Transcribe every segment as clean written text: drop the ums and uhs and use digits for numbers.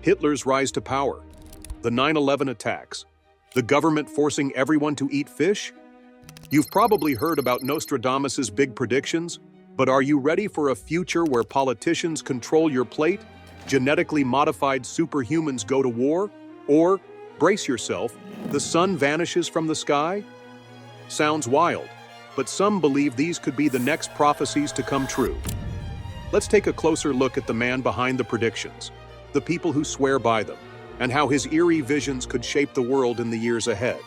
Hitler's rise to power, the 9/11 attacks, the government forcing everyone to eat fish? You've probably heard about Nostradamus's big predictions, but are you ready for a future where politicians control your plate, genetically modified superhumans go to war, or, brace yourself, the sun vanishes from the sky? Sounds wild, but some believe these could be the next prophecies to come true. Let's take a closer look at the man behind the predictions, the people who swear by them, and how his eerie visions could shape the world in the years ahead.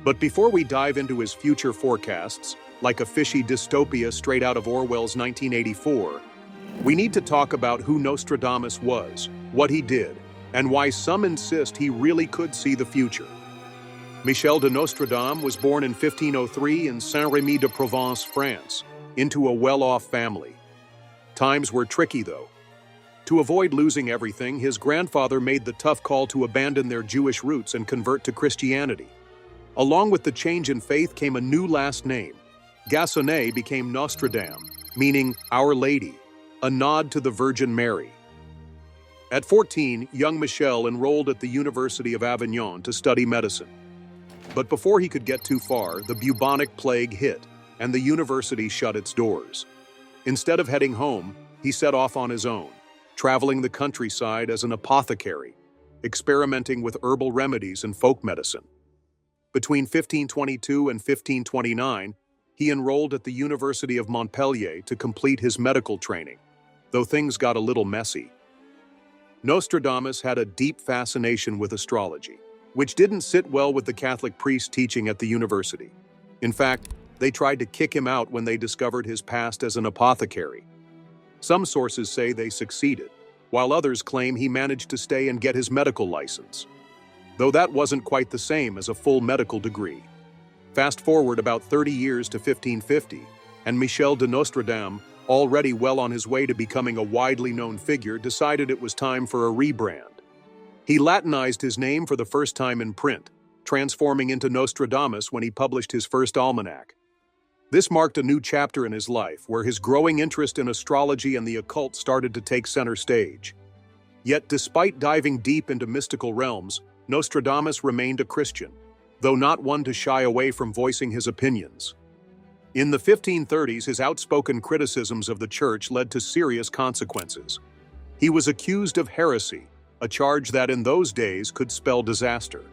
But before we dive into his future forecasts, like a fishy dystopia straight out of Orwell's 1984, we need to talk about who Nostradamus was, what he did, and why some insist he really could see the future. Michel de Nostradamus was born in 1503 in Saint-Rémy-de-Provence, France, into a well-off family. Times were tricky, though. To avoid losing everything, his grandfather made the tough call to abandon their Jewish roots and convert to Christianity. Along with the change in faith came a new last name. Gassonet became Nostradamus, meaning Our Lady, a nod to the Virgin Mary. At 14, young Michel enrolled at the University of Avignon to study medicine. But before he could get too far, the bubonic plague hit, and the university shut its doors. Instead of heading home, he set off on his own, traveling the countryside as an apothecary, experimenting with herbal remedies and folk medicine. Between 1522 and 1529, he enrolled at the University of Montpellier to complete his medical training, though things got a little messy. Nostradamus had a deep fascination with astrology, which didn't sit well with the Catholic priest teaching at the university. In fact, they tried to kick him out when they discovered his past as an apothecary. Some sources say they succeeded, while others claim he managed to stay and get his medical license, though that wasn't quite the same as a full medical degree. Fast forward about 30 years to 1550, and Michel de Nostradamus, already well on his way to becoming a widely known figure, decided it was time for a rebrand. He Latinized his name for the first time in print, transforming into Nostradamus when he published his first almanac. This marked a new chapter in his life, where his growing interest in astrology and the occult started to take center stage. Yet, despite diving deep into mystical realms, Nostradamus remained a Christian, though not one to shy away from voicing his opinions. In the 1530s, his outspoken criticisms of the church led to serious consequences. He was accused of heresy, a charge that in those days could spell disaster.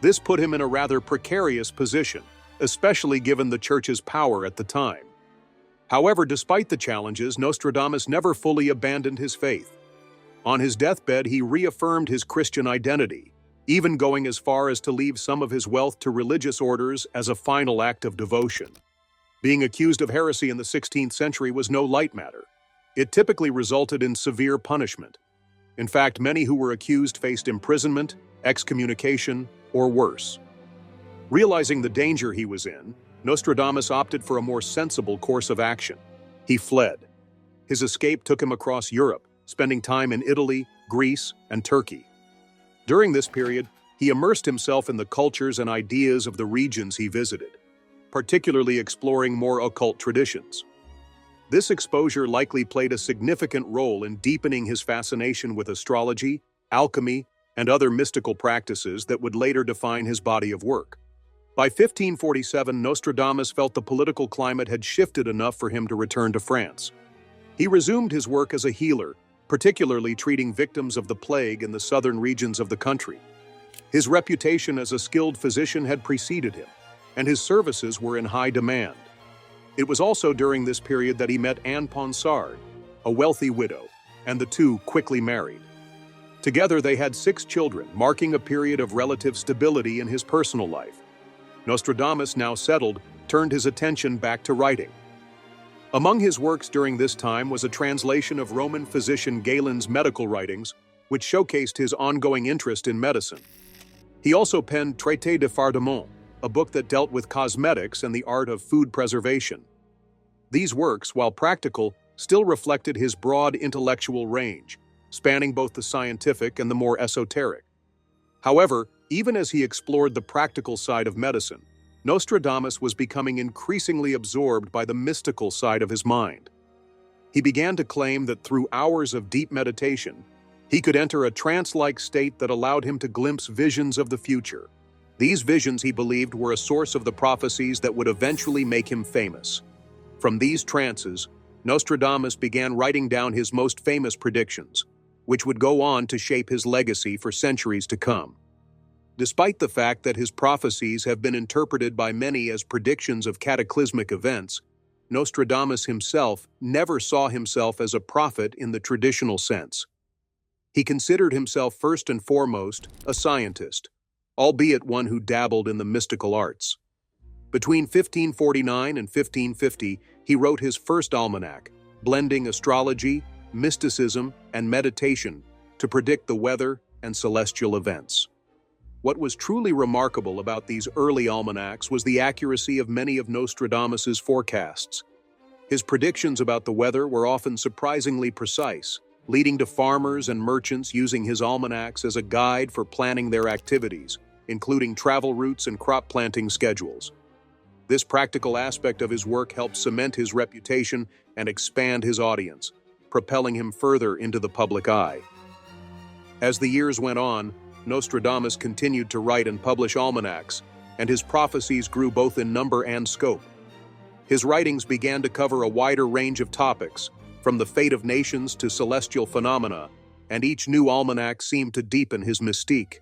This put him in a rather precarious position, especially given the church's power at the time. However, despite the challenges, Nostradamus never fully abandoned his faith. On his deathbed, he reaffirmed his Christian identity, even going as far as to leave some of his wealth to religious orders as a final act of devotion. Being accused of heresy in the 16th century was no light matter. It typically resulted in severe punishment. In fact, many who were accused faced imprisonment, excommunication, or worse. Realizing the danger he was in, Nostradamus opted for a more sensible course of action. He fled. His escape took him across Europe, spending time in Italy, Greece, and Turkey. During this period, he immersed himself in the cultures and ideas of the regions he visited, particularly exploring more occult traditions. This exposure likely played a significant role in deepening his fascination with astrology, alchemy, and other mystical practices that would later define his body of work. By 1547, Nostradamus felt the political climate had shifted enough for him to return to France. He resumed his work as a healer, particularly treating victims of the plague in the southern regions of the country. His reputation as a skilled physician had preceded him, and his services were in high demand. It was also during this period that he met Anne Ponsard, a wealthy widow, and the two quickly married. Together they had 6 children, marking a period of relative stability in his personal life. Nostradamus, now settled, turned his attention back to writing. Among his works during this time was a translation of Roman physician Galen's medical writings, which showcased his ongoing interest in medicine. He also penned Traité de Fardamont, a book that dealt with cosmetics and the art of food preservation. These works, while practical, still reflected his broad intellectual range, spanning both the scientific and the more esoteric. However, even as he explored the practical side of medicine, Nostradamus was becoming increasingly absorbed by the mystical side of his mind. He began to claim that through hours of deep meditation, He could enter a trance-like state that allowed him to glimpse visions of the future. These visions, he believed, were a source of the prophecies that would eventually make him famous. From these trances, Nostradamus began writing down his most famous predictions, which would go on to shape his legacy for centuries to come. Despite the fact that his prophecies have been interpreted by many as predictions of cataclysmic events, Nostradamus himself never saw himself as a prophet in the traditional sense. He considered himself first and foremost a scientist, albeit one who dabbled in the mystical arts. Between 1549 and 1550, he wrote his first almanac, blending astrology, mysticism, and meditation to predict the weather and celestial events. What was truly remarkable about these early almanacs was the accuracy of many of Nostradamus's forecasts. His predictions about the weather were often surprisingly precise, leading to farmers and merchants using his almanacs as a guide for planning their activities, including travel routes and crop planting schedules. This practical aspect of his work helped cement his reputation and expand his audience, propelling him further into the public eye. As the years went on, Nostradamus continued to write and publish almanacs, and his prophecies grew both in number and scope. His writings began to cover a wider range of topics, from the fate of nations to celestial phenomena, and each new almanac seemed to deepen his mystique.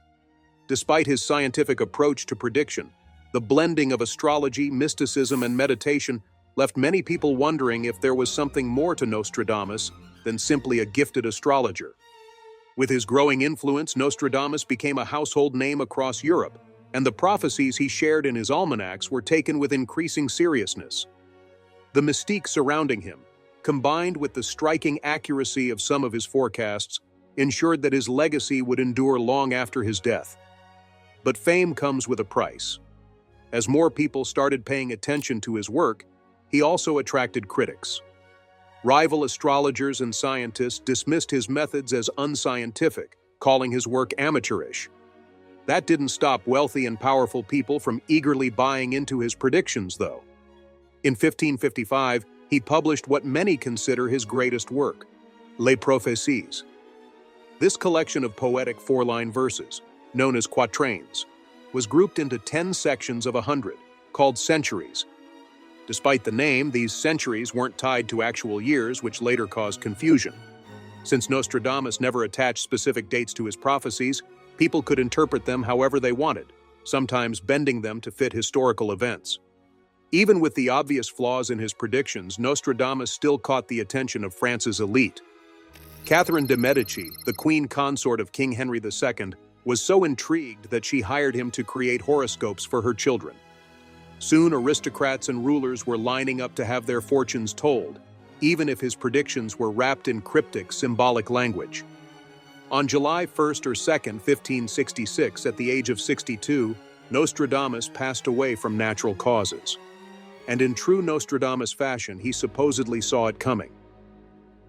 Despite his scientific approach to prediction, the blending of astrology, mysticism, and meditation left many people wondering if there was something more to Nostradamus than simply a gifted astrologer. With his growing influence, Nostradamus became a household name across Europe, and the prophecies he shared in his almanacs were taken with increasing seriousness. The mystique surrounding him, combined with the striking accuracy of some of his forecasts, ensured that his legacy would endure long after his death. But fame comes with a price. As more people started paying attention to his work, he also attracted critics. Rival astrologers and scientists dismissed his methods as unscientific, calling his work amateurish. That didn't stop wealthy and powerful people from eagerly buying into his predictions, though. In 1555, he published what many consider his greatest work, Les Prophéties. This collection of poetic four-line verses, known as quatrains, was grouped into 10 sections of 100, called centuries. Despite the name, these centuries weren't tied to actual years, which later caused confusion. Since Nostradamus never attached specific dates to his prophecies, people could interpret them however they wanted, sometimes bending them to fit historical events. Even with the obvious flaws in his predictions, Nostradamus still caught the attention of France's elite. Catherine de' Medici, the queen consort of King Henry II, was so intrigued that she hired him to create horoscopes for her children. Soon, aristocrats and rulers were lining up to have their fortunes told, even if his predictions were wrapped in cryptic, symbolic language. On July 1st or 2nd, 1566, at the age of 62, Nostradamus passed away from natural causes. And in true Nostradamus fashion, he supposedly saw it coming.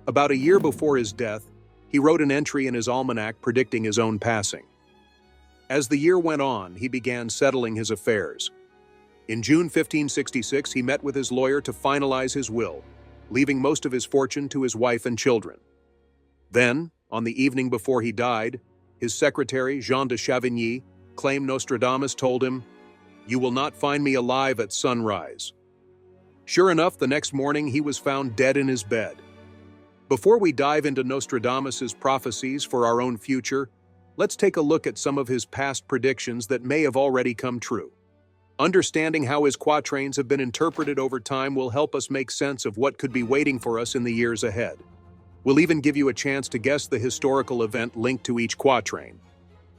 About a year before his death, he wrote an entry in his almanac predicting his own passing. As the year went on, he began settling his affairs. In June 1566, he met with his lawyer to finalize his will, leaving most of his fortune to his wife and children. Then, on the evening before he died, his secretary, Jean de Chavigny, claimed Nostradamus told him, "You will not find me alive at sunrise." Sure enough, the next morning he was found dead in his bed. Before we dive into Nostradamus's prophecies for our own future, let's take a look at some of his past predictions that may have already come true. Understanding how his quatrains have been interpreted over time will help us make sense of what could be waiting for us in the years ahead. We'll even give you a chance to guess the historical event linked to each quatrain.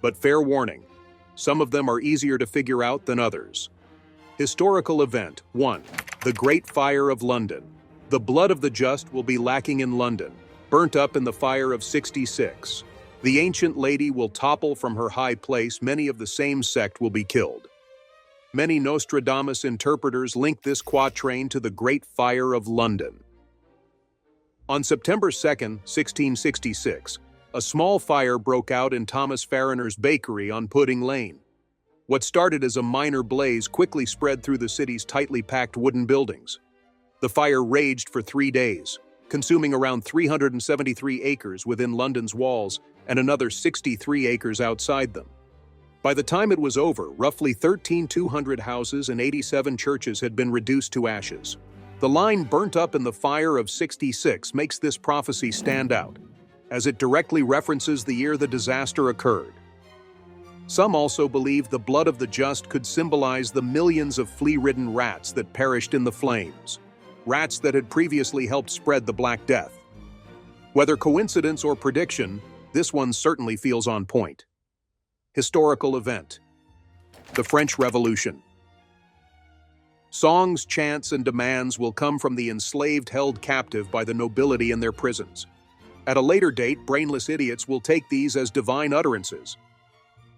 But fair warning, some of them are easier to figure out than others. Historical event 1. The Great Fire of London. The blood of the just will be lacking in London, burnt up in the fire of 66. The ancient lady will topple from her high place, many of the same sect will be killed. Many Nostradamus interpreters link this quatrain to the Great Fire of London. On September 2nd, 1666, a small fire broke out in Thomas Farriner's bakery on Pudding Lane. What started as a minor blaze quickly spread through the city's tightly packed wooden buildings. The fire raged for 3 days, consuming around 373 acres within London's walls and another 63 acres outside them. By the time it was over, roughly 13,200 houses and 87 churches had been reduced to ashes. The line "burnt up in the fire of '66" makes this prophecy stand out, as it directly references the year the disaster occurred. Some also believe the blood of the just could symbolize the millions of flea-ridden rats that perished in the flames, rats that had previously helped spread the Black Death. Whether coincidence or prediction, this one certainly feels on point. Historical event: the French Revolution. Songs, chants, and demands will come from the enslaved held captive by the nobility in their prisons. At a later date, brainless idiots will take these as divine utterances.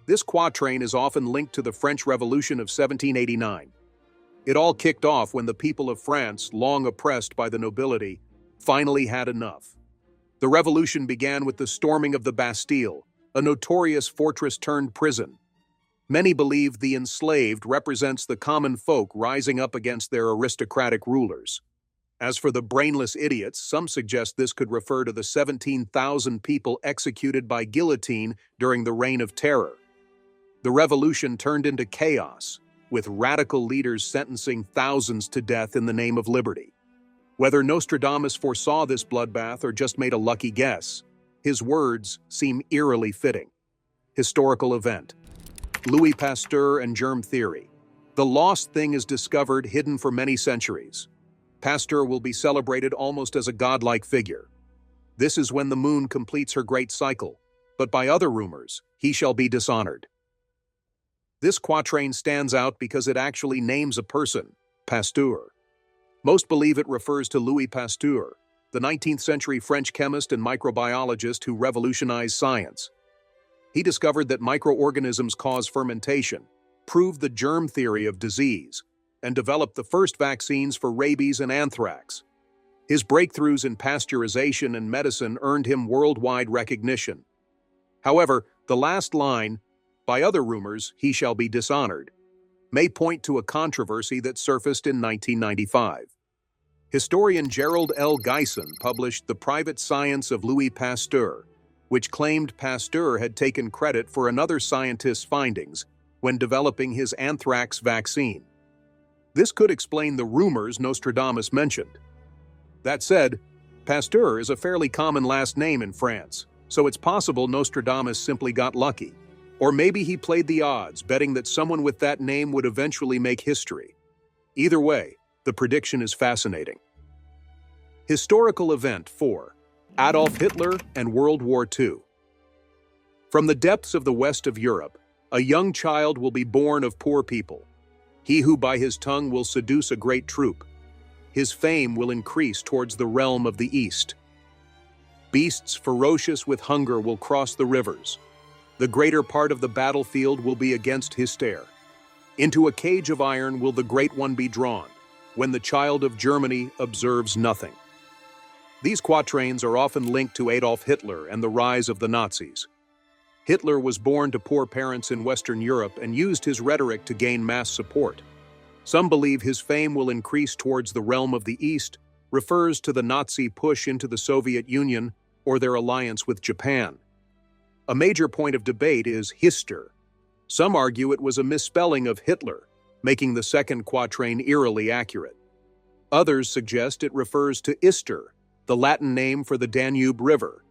This quatrain is often linked to the French Revolution of 1789. It all kicked off when the people of France, long oppressed by the nobility, finally had enough. The revolution began with the storming of the Bastille, a notorious fortress-turned-prison. Many believe the enslaved represents the common folk rising up against their aristocratic rulers. As for the brainless idiots, some suggest this could refer to the 17,000 people executed by guillotine during the Reign of Terror. The revolution turned into chaos, with radical leaders sentencing thousands to death in the name of liberty. Whether Nostradamus foresaw this bloodbath or just made a lucky guess, his words seem eerily fitting. Historical event: Louis Pasteur and germ theory. The lost thing is discovered, hidden for many centuries. Pasteur will be celebrated almost as a godlike figure. This is when the moon completes her great cycle, but by other rumors, he shall be dishonored. This quatrain stands out because it actually names a person, Pasteur. Most believe it refers to Louis Pasteur, the 19th century French chemist and microbiologist who revolutionized science. He discovered that microorganisms cause fermentation, proved the germ theory of disease, and developed the first vaccines for rabies and anthrax. His breakthroughs in pasteurization and medicine earned him worldwide recognition. However, the last line, "by other rumors, he shall be dishonored," may point to a controversy that surfaced in 1995. Historian Gerald L. Geisen published The Private Science of Louis Pasteur, which claimed Pasteur had taken credit for another scientist's findings when developing his anthrax vaccine. This could explain the rumors Nostradamus mentioned. That said, Pasteur is a fairly common last name in France, so it's possible Nostradamus simply got lucky. Or maybe he played the odds, betting that someone with that name would eventually make history. Either way, the prediction is fascinating. Historical event 4: Adolf Hitler and World War II. From the depths of the west of Europe, a young child will be born of poor people. He who by his tongue will seduce a great troop. His fame will increase towards the realm of the east. Beasts ferocious with hunger will cross the rivers. The greater part of the battlefield will be against his stare. Into a cage of iron will the Great One be drawn, when the child of Germany observes nothing. These quatrains are often linked to Adolf Hitler and the rise of the Nazis. Hitler was born to poor parents in Western Europe and used his rhetoric to gain mass support. Some believe his fame will increase towards the realm of the East, refers to the Nazi push into the Soviet Union or their alliance with Japan. A major point of debate is Hister. Some argue it was a misspelling of Hitler, making the second quatrain eerily accurate. Others suggest it refers to Ister, the Latin name for the Danube River,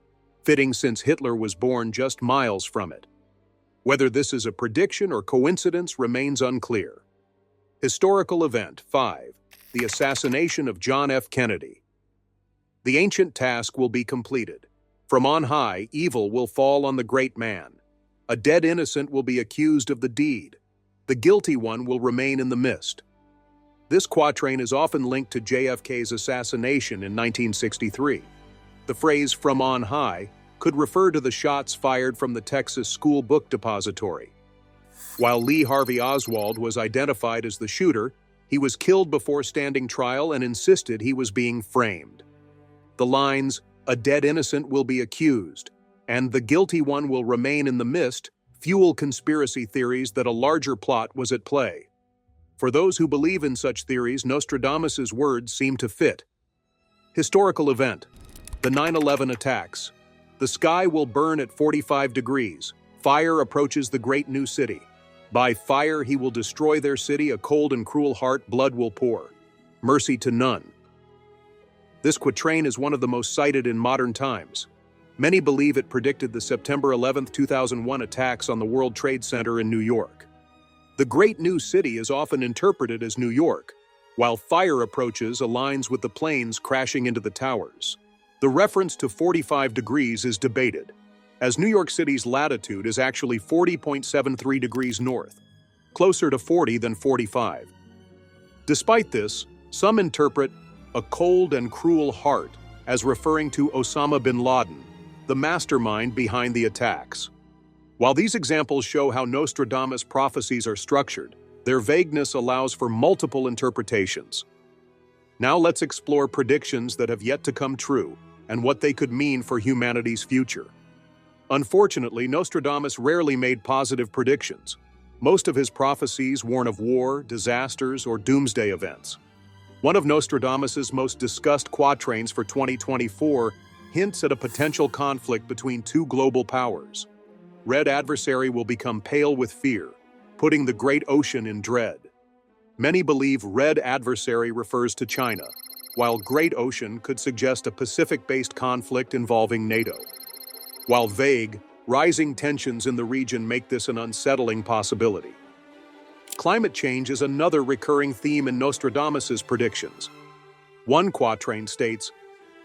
fitting since Hitler was born just miles from it. Whether this is a prediction or coincidence remains unclear. Historical event 5: The assassination of John F. Kennedy. The ancient task will be completed. From on high, evil will fall on the great man. A dead innocent will be accused of the deed. The guilty one will remain in the mist. This quatrain is often linked to JFK's assassination in 1963. The phrase "from on high" could refer to the shots fired from the Texas School Book Depository. While Lee Harvey Oswald was identified as the shooter, he was killed before standing trial and insisted he was being framed. The lines, "a dead innocent will be accused," and "the guilty one will remain in the mist," fuel conspiracy theories that a larger plot was at play. For those who believe in such theories, Nostradamus's words seem to fit. Historical event: the 9/11 attacks. The sky will burn at 45 degrees. Fire approaches the great new city. By fire he will destroy their city, a cold and cruel heart, blood will pour. Mercy to none. This quatrain is one of the most cited in modern times. Many believe it predicted the September 11, 2001 attacks on the World Trade Center in New York. The great new city is often interpreted as New York, while fire approaches aligns with the planes crashing into the towers. The reference to 45 degrees is debated, as New York City's latitude is actually 40.73 degrees north, closer to 40 than 45. Despite this, some interpret a cold and cruel heart as referring to Osama bin Laden, the mastermind behind the attacks. While these examples show how Nostradamus prophecies are structured, their vagueness allows for multiple interpretations. Now let's explore predictions that have yet to come true and what they could mean for humanity's future. Unfortunately, Nostradamus rarely made positive predictions. Most of his prophecies warn of war, disasters, or doomsday events. One of Nostradamus's most discussed quatrains for 2024 hints at a potential conflict between two global powers. Red adversary will become pale with fear, putting the great ocean in dread. Many believe red adversary refers to China, while great ocean could suggest a Pacific-based conflict involving NATO. While vague, rising tensions in the region make this an unsettling possibility. Climate change is another recurring theme in Nostradamus's predictions. One quatrain states,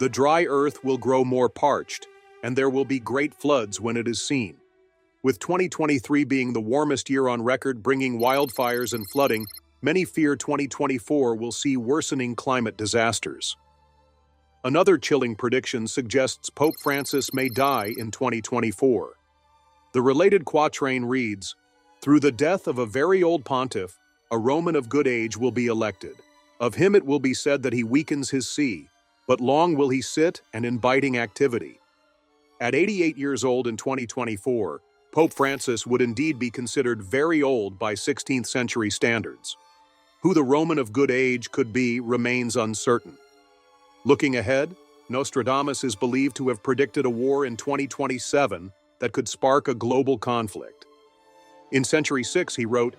"The dry earth will grow more parched, and there will be great floods when it is seen." With 2023 being the warmest year on record bringing wildfires and flooding, many fear 2024 will see worsening climate disasters. Another chilling prediction suggests Pope Francis may die in 2024. The related quatrain reads, "Through the death of a very old pontiff, a Roman of good age will be elected. Of him it will be said that he weakens his see, but long will he sit and in biting activity." At 88 years old in 2024, Pope Francis would indeed be considered very old by 16th century standards. Who the Roman of good age could be remains uncertain. Looking ahead, Nostradamus is believed to have predicted a war in 2027 that could spark a global conflict. In Century 6, he wrote,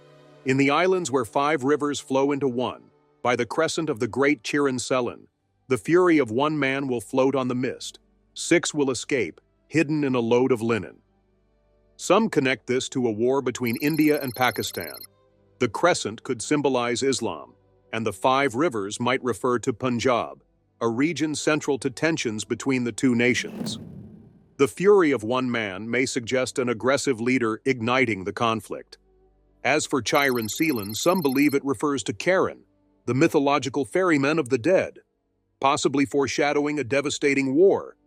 "In the islands where 5 rivers flow into one, by the crescent of the great Chirin-Selin, the fury of one man will float on the mist. 6 will escape, hidden in a load of linen." Some connect this to a war between India and Pakistan. The crescent could symbolize Islam, and the 5 rivers might refer to Punjab, a region central to tensions between the two nations. The fury of one man may suggest an aggressive leader igniting the conflict. As for Chirin-Selin, some believe it refers to Charon, the mythological ferryman of the dead, possibly foreshadowing a devastating war.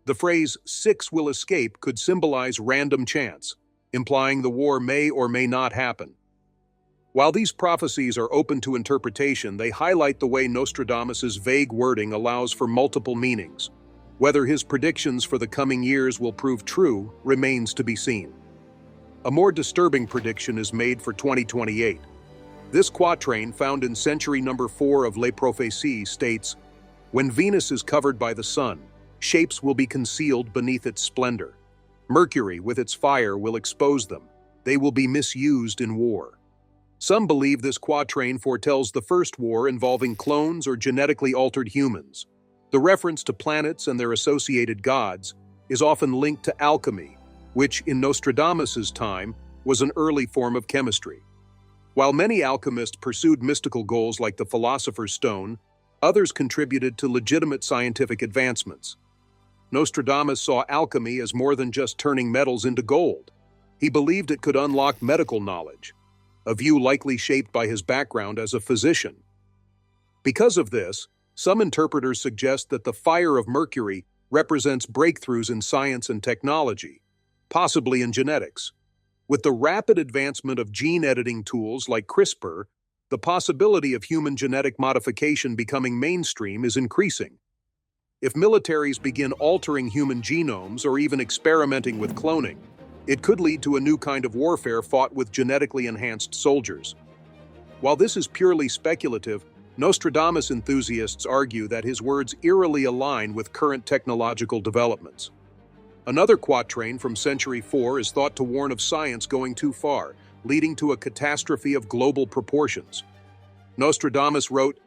The phrase, 6 will escape, could symbolize random chance, implying the war may or may not happen. While these prophecies are open to interpretation, they highlight the way Nostradamus's vague wording allows for multiple meanings. Whether his predictions for the coming years will prove true remains to be seen. A more disturbing prediction is made for 2028. This quatrain, found in century number 4 of Les Prophéties, states, "When Venus is covered by the sun, shapes will be concealed beneath its splendor. Mercury, with its fire, will expose them. They will be misused in war." Some believe this quatrain foretells the first war involving clones or genetically altered humans. The reference to planets and their associated gods is often linked to alchemy, which, in Nostradamus's time, was an early form of chemistry. While many alchemists pursued mystical goals like the Philosopher's Stone, others contributed to legitimate scientific advancements. Nostradamus saw alchemy as more than just turning metals into gold. He believed it could unlock medical knowledge, a view likely shaped by his background as a physician. Because of this, some interpreters suggest that the fire of Mercury represents breakthroughs in science and technology, possibly in genetics. With the rapid advancement of gene editing tools like CRISPR, the possibility of human genetic modification becoming mainstream is increasing. If militaries begin altering human genomes or even experimenting with cloning, it could lead to a new kind of warfare fought with genetically enhanced soldiers. While this is purely speculative, Nostradamus enthusiasts argue that his words eerily align with current technological developments. Another quatrain from Century 4 is thought to warn of science going too far, leading to a catastrophe of global proportions. Nostradamus wrote,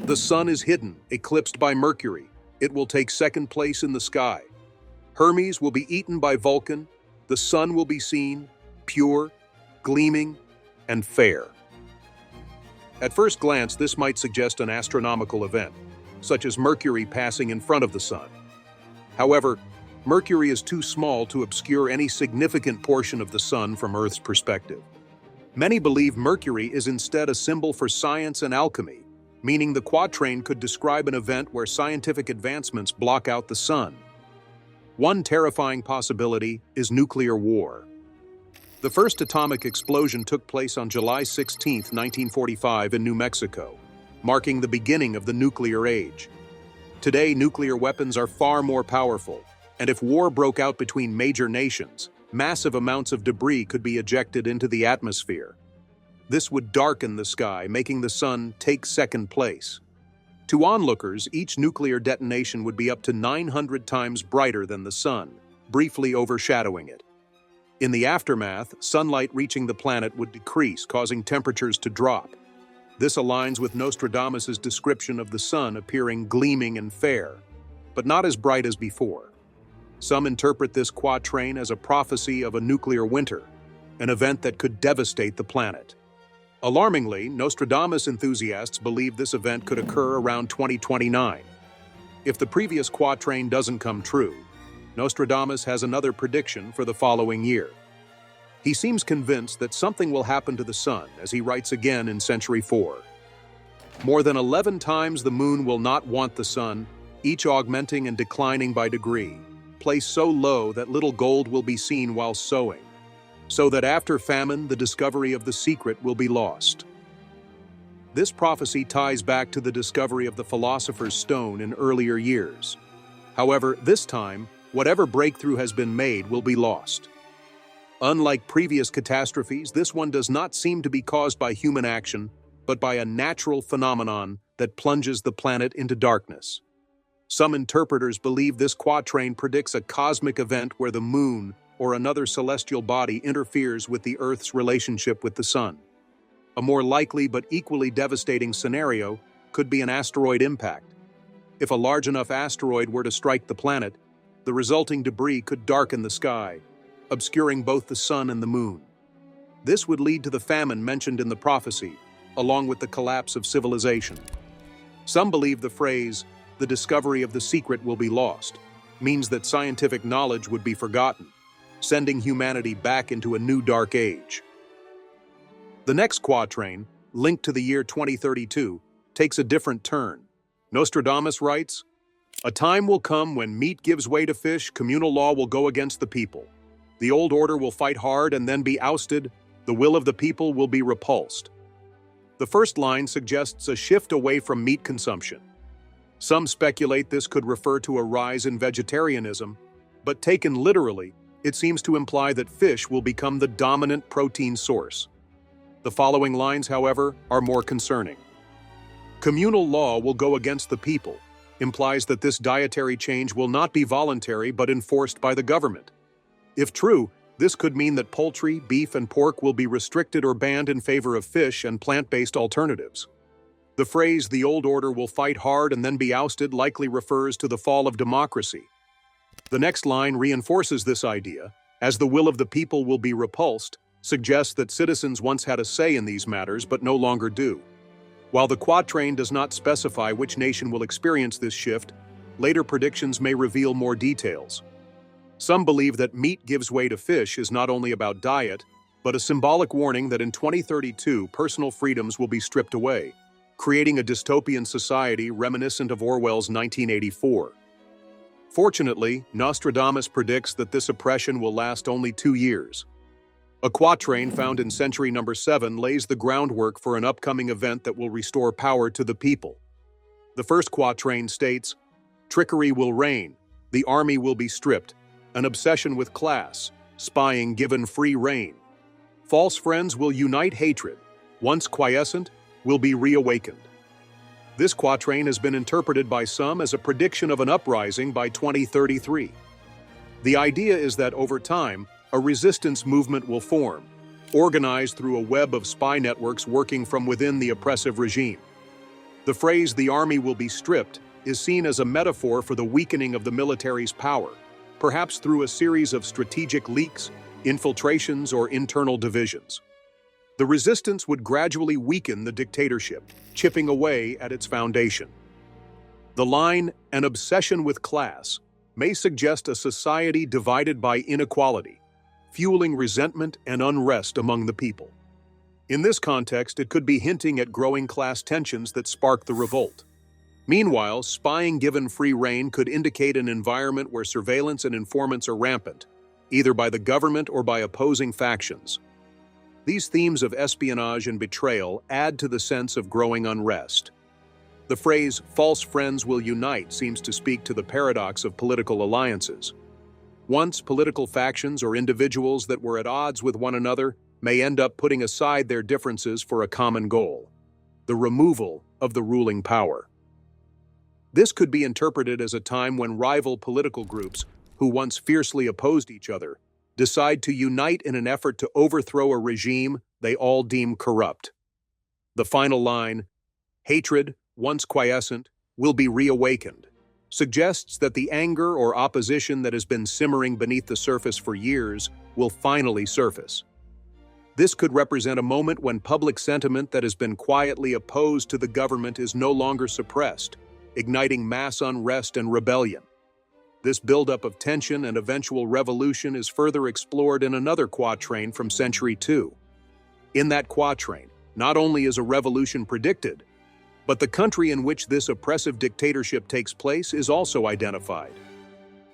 "The sun is hidden, eclipsed by Mercury. It will take second place in the sky. Hermes will be eaten by Vulcan. The sun will be seen, pure, gleaming, and fair." At first glance, this might suggest an astronomical event, such as Mercury passing in front of the sun. However, Mercury is too small to obscure any significant portion of the sun from Earth's perspective. Many believe Mercury is instead a symbol for science and alchemy, meaning the quatrain could describe an event where scientific advancements block out the sun. One terrifying possibility is nuclear war. The first atomic explosion took place on July 16, 1945 in New Mexico, marking the beginning of the nuclear age. Today, nuclear weapons are far more powerful, and if war broke out between major nations, massive amounts of debris could be ejected into the atmosphere. This would darken the sky, making the sun take second place. To onlookers, each nuclear detonation would be up to 900 times brighter than the sun, briefly overshadowing it. In the aftermath, sunlight reaching the planet would decrease, causing temperatures to drop. This aligns with Nostradamus' description of the sun appearing gleaming and fair, but not as bright as before. Some interpret this quatrain as a prophecy of a nuclear winter, an event that could devastate the planet. Alarmingly, Nostradamus enthusiasts believe this event could occur around 2029. If the previous quatrain doesn't come true, Nostradamus has another prediction for the following year. He seems convinced that something will happen to the sun, as he writes again in Century 4. More than 11 times the moon will not want the sun, each augmenting and declining by degree, placed so low that little gold will be seen while sowing, so that after famine the discovery of the secret will be lost. This prophecy ties back to the discovery of the philosopher's stone in earlier years. However, this time, whatever breakthrough has been made will be lost. Unlike previous catastrophes, this one does not seem to be caused by human action, but by a natural phenomenon that plunges the planet into darkness. Some interpreters believe this quatrain predicts a cosmic event where the moon or another celestial body interferes with the Earth's relationship with the sun. A more likely but equally devastating scenario could be an asteroid impact. If a large enough asteroid were to strike the planet, the resulting debris could darken the sky, obscuring both the sun and the moon. This would lead to the famine mentioned in the prophecy, along with the collapse of civilization. Some believe the phrase, "the discovery of the secret will be lost," means that scientific knowledge would be forgotten, sending humanity back into a new dark age. The next quatrain, linked to the year 2032, takes a different turn. Nostradamus writes, "A time will come when meat gives way to fish, communal law will go against the people. The old order will fight hard and then be ousted, the will of the people will be repulsed." The first line suggests a shift away from meat consumption. Some speculate this could refer to a rise in vegetarianism, but taken literally, it seems to imply that fish will become the dominant protein source. The following lines, however, are more concerning. "Communal law will go against the people," implies that this dietary change will not be voluntary but enforced by the government. If true, this could mean that poultry, beef, and pork will be restricted or banned in favor of fish and plant-based alternatives. The phrase, "the old order will fight hard and then be ousted," likely refers to the fall of democracy. The next line reinforces this idea, as "the will of the people will be repulsed," suggests that citizens once had a say in these matters but no longer do. While the quatrain does not specify which nation will experience this shift, later predictions may reveal more details. Some believe that meat gives way to fish is not only about diet, but a symbolic warning that in 2032 personal freedoms will be stripped away, creating a dystopian society reminiscent of Orwell's 1984. Fortunately, Nostradamus predicts that this oppression will last only 2 years. A quatrain found in Century number 7 lays the groundwork for an upcoming event that will restore power to the people. The first quatrain states, "Trickery will reign, the army will be stripped, an obsession with class, spying given free rein. False friends will unite hatred, once quiescent, will be reawakened." This quatrain has been interpreted by some as a prediction of an uprising by 2033. The idea is that over time, a resistance movement will form, organized through a web of spy networks working from within the oppressive regime. The phrase "the army will be stripped" is seen as a metaphor for the weakening of the military's power, perhaps through a series of strategic leaks, infiltrations, or internal divisions. The resistance would gradually weaken the dictatorship, chipping away at its foundation. The line, "an obsession with class," may suggest a society divided by inequality, fueling resentment and unrest among the people. In this context, it could be hinting at growing class tensions that spark the revolt. Meanwhile, spying given free rein could indicate an environment where surveillance and informants are rampant, either by the government or by opposing factions. These themes of espionage and betrayal add to the sense of growing unrest. The phrase "false friends will unite" seems to speak to the paradox of political alliances. Once, political factions or individuals that were at odds with one another may end up putting aside their differences for a common goal: the removal of the ruling power. This could be interpreted as a time when rival political groups, who once fiercely opposed each other, decide to unite in an effort to overthrow a regime they all deem corrupt. The final line, "hatred, once quiescent, will be reawakened," suggests that the anger or opposition that has been simmering beneath the surface for years will finally surface. This could represent a moment when public sentiment that has been quietly opposed to the government is no longer suppressed, igniting mass unrest and rebellion. This buildup of tension and eventual revolution is further explored in another quatrain from Century 2. In that quatrain, not only is a revolution predicted, but the country in which this oppressive dictatorship takes place is also identified.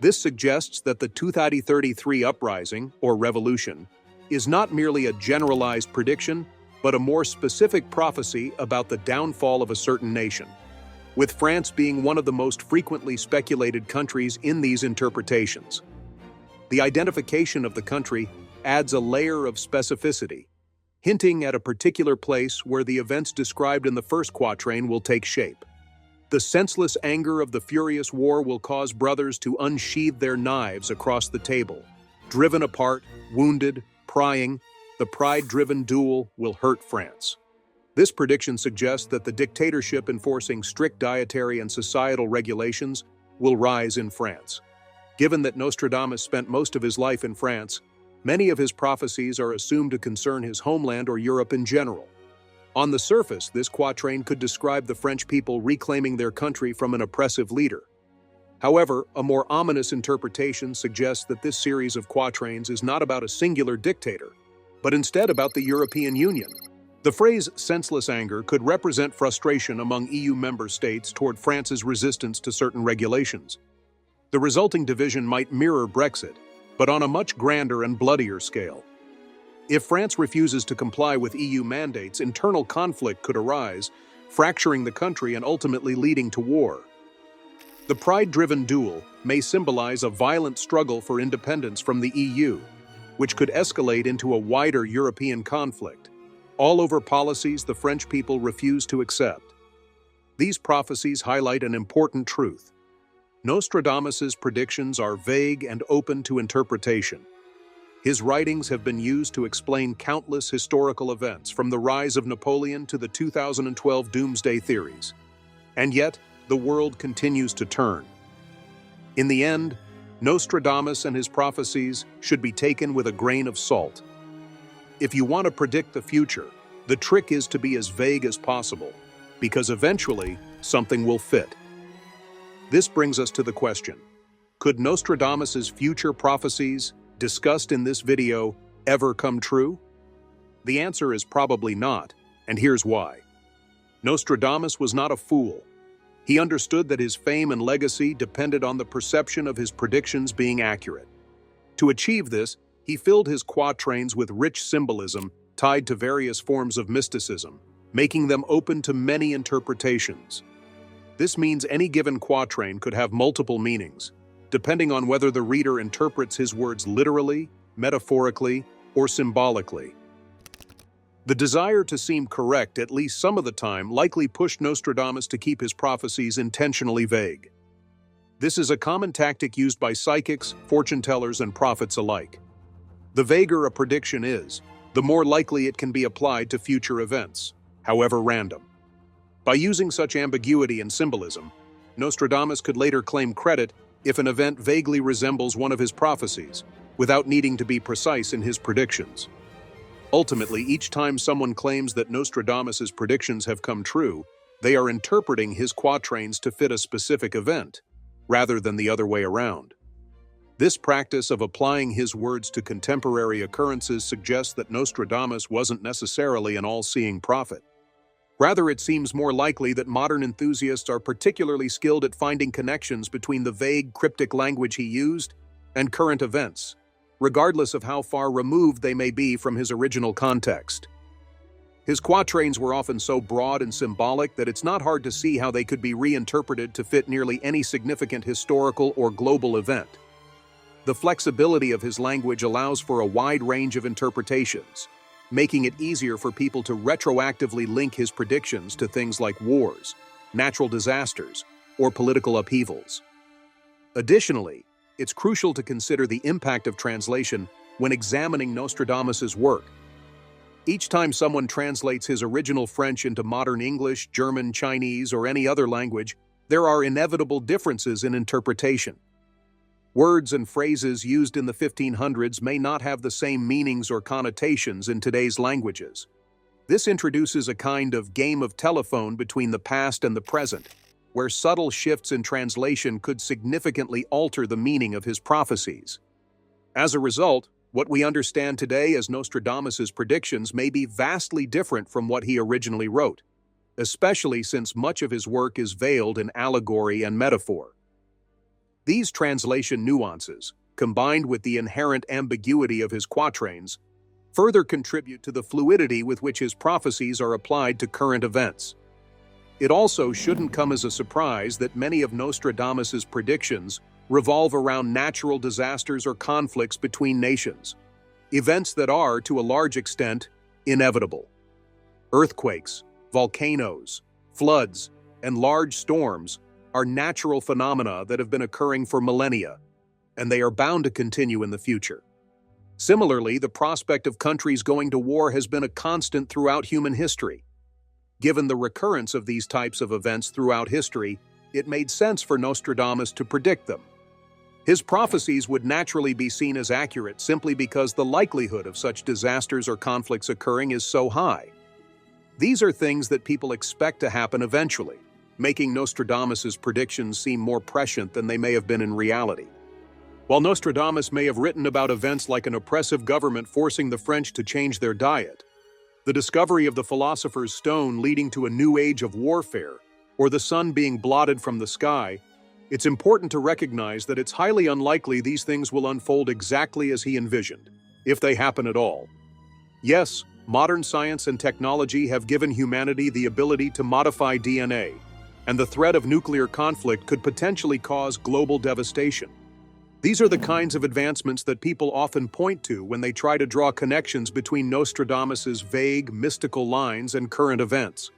This suggests that the 2033 uprising, or revolution, is not merely a generalized prediction, but a more specific prophecy about the downfall of a certain nation, with France being one of the most frequently speculated countries in these interpretations. The identification of the country adds a layer of specificity, hinting at a particular place where the events described in the first quatrain will take shape. The senseless anger of the furious war will cause brothers to unsheathe their knives across the table. Driven apart, wounded, prying, the pride-driven duel will hurt France. This prediction suggests that the dictatorship enforcing strict dietary and societal regulations will rise in France. Given that Nostradamus spent most of his life in France, many of his prophecies are assumed to concern his homeland or Europe in general. On the surface, this quatrain could describe the French people reclaiming their country from an oppressive leader. However, a more ominous interpretation suggests that this series of quatrains is not about a singular dictator, but instead about the European Union. The phrase "senseless anger" could represent frustration among EU member states toward France's resistance to certain regulations. The resulting division might mirror Brexit, but on a much grander and bloodier scale. If France refuses to comply with EU mandates, internal conflict could arise, fracturing the country and ultimately leading to war. The pride-driven duel may symbolize a violent struggle for independence from the EU, which could escalate into a wider European conflict, all over policies the French people refuse to accept. These prophecies highlight an important truth. Nostradamus's predictions are vague and open to interpretation. His writings have been used to explain countless historical events, from the rise of Napoleon to the 2012 doomsday theories. And yet, the world continues to turn. In the end, Nostradamus and his prophecies should be taken with a grain of salt. If you want to predict the future, the trick is to be as vague as possible, because eventually, something will fit. This brings us to the question: could Nostradamus's future prophecies, discussed in this video, ever come true? The answer is probably not, and here's why. Nostradamus was not a fool. He understood that his fame and legacy depended on the perception of his predictions being accurate. To achieve this, he filled his quatrains with rich symbolism tied to various forms of mysticism, making them open to many interpretations. This means any given quatrain could have multiple meanings, depending on whether the reader interprets his words literally, metaphorically, or symbolically. The desire to seem correct at least some of the time likely pushed Nostradamus to keep his prophecies intentionally vague. This is a common tactic used by psychics, fortune-tellers, and prophets alike. The vaguer a prediction is, the more likely it can be applied to future events, however random. By using such ambiguity and symbolism, Nostradamus could later claim credit if an event vaguely resembles one of his prophecies, without needing to be precise in his predictions. Ultimately, each time someone claims that Nostradamus's predictions have come true, they are interpreting his quatrains to fit a specific event, rather than the other way around. This practice of applying his words to contemporary occurrences suggests that Nostradamus wasn't necessarily an all-seeing prophet. Rather, it seems more likely that modern enthusiasts are particularly skilled at finding connections between the vague, cryptic language he used and current events, regardless of how far removed they may be from his original context. His quatrains were often so broad and symbolic that it's not hard to see how they could be reinterpreted to fit nearly any significant historical or global event. The flexibility of his language allows for a wide range of interpretations, making it easier for people to retroactively link his predictions to things like wars, natural disasters, or political upheavals. Additionally, it's crucial to consider the impact of translation when examining Nostradamus's work. Each time someone translates his original French into modern English, German, Chinese, or any other language, there are inevitable differences in interpretation. Words and phrases used in the 1500s may not have the same meanings or connotations in today's languages. This introduces a kind of game of telephone between the past and the present, where subtle shifts in translation could significantly alter the meaning of his prophecies. As a result, what we understand today as Nostradamus's predictions may be vastly different from what he originally wrote, especially since much of his work is veiled in allegory and metaphor. These translation nuances, combined with the inherent ambiguity of his quatrains, further contribute to the fluidity with which his prophecies are applied to current events. It also shouldn't come as a surprise that many of Nostradamus's predictions revolve around natural disasters or conflicts between nations, events that are, to a large extent, inevitable. Earthquakes, volcanoes, floods, and large storms are natural phenomena that have been occurring for millennia, and they are bound to continue in the future. Similarly, the prospect of countries going to war has been a constant throughout human history. Given the recurrence of these types of events throughout history, it made sense for Nostradamus to predict them. His prophecies would naturally be seen as accurate simply because the likelihood of such disasters or conflicts occurring is so high. These are things that people expect to happen eventually, making Nostradamus's predictions seem more prescient than they may have been in reality. While Nostradamus may have written about events like an oppressive government forcing the French to change their diet, the discovery of the philosopher's stone leading to a new age of warfare, or the sun being blotted from the sky, it's important to recognize that it's highly unlikely these things will unfold exactly as he envisioned, if they happen at all. Yes, modern science and technology have given humanity the ability to modify DNA, and the threat of nuclear conflict could potentially cause global devastation. These are the kinds of advancements that people often point to when they try to draw connections between Nostradamus's vague, mystical lines and current events.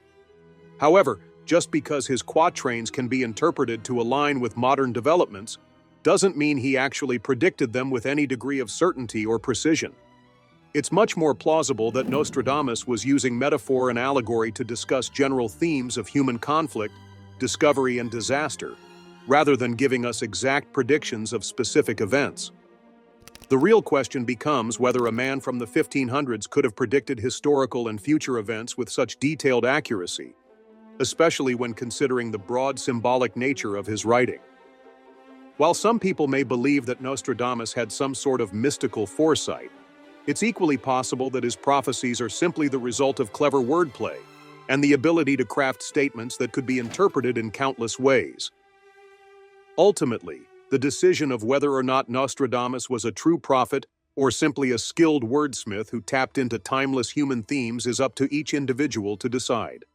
However, just because his quatrains can be interpreted to align with modern developments doesn't mean he actually predicted them with any degree of certainty or precision. It's much more plausible that Nostradamus was using metaphor and allegory to discuss general themes of human conflict, discovery, and disaster, rather than giving us exact predictions of specific events. The real question becomes whether a man from the 1500s could have predicted historical and future events with such detailed accuracy, especially when considering the broad symbolic nature of his writing. While some people may believe that Nostradamus had some sort of mystical foresight, it's equally possible that his prophecies are simply the result of clever wordplay and the ability to craft statements that could be interpreted in countless ways. Ultimately, the decision of whether or not Nostradamus was a true prophet or simply a skilled wordsmith who tapped into timeless human themes is up to each individual to decide.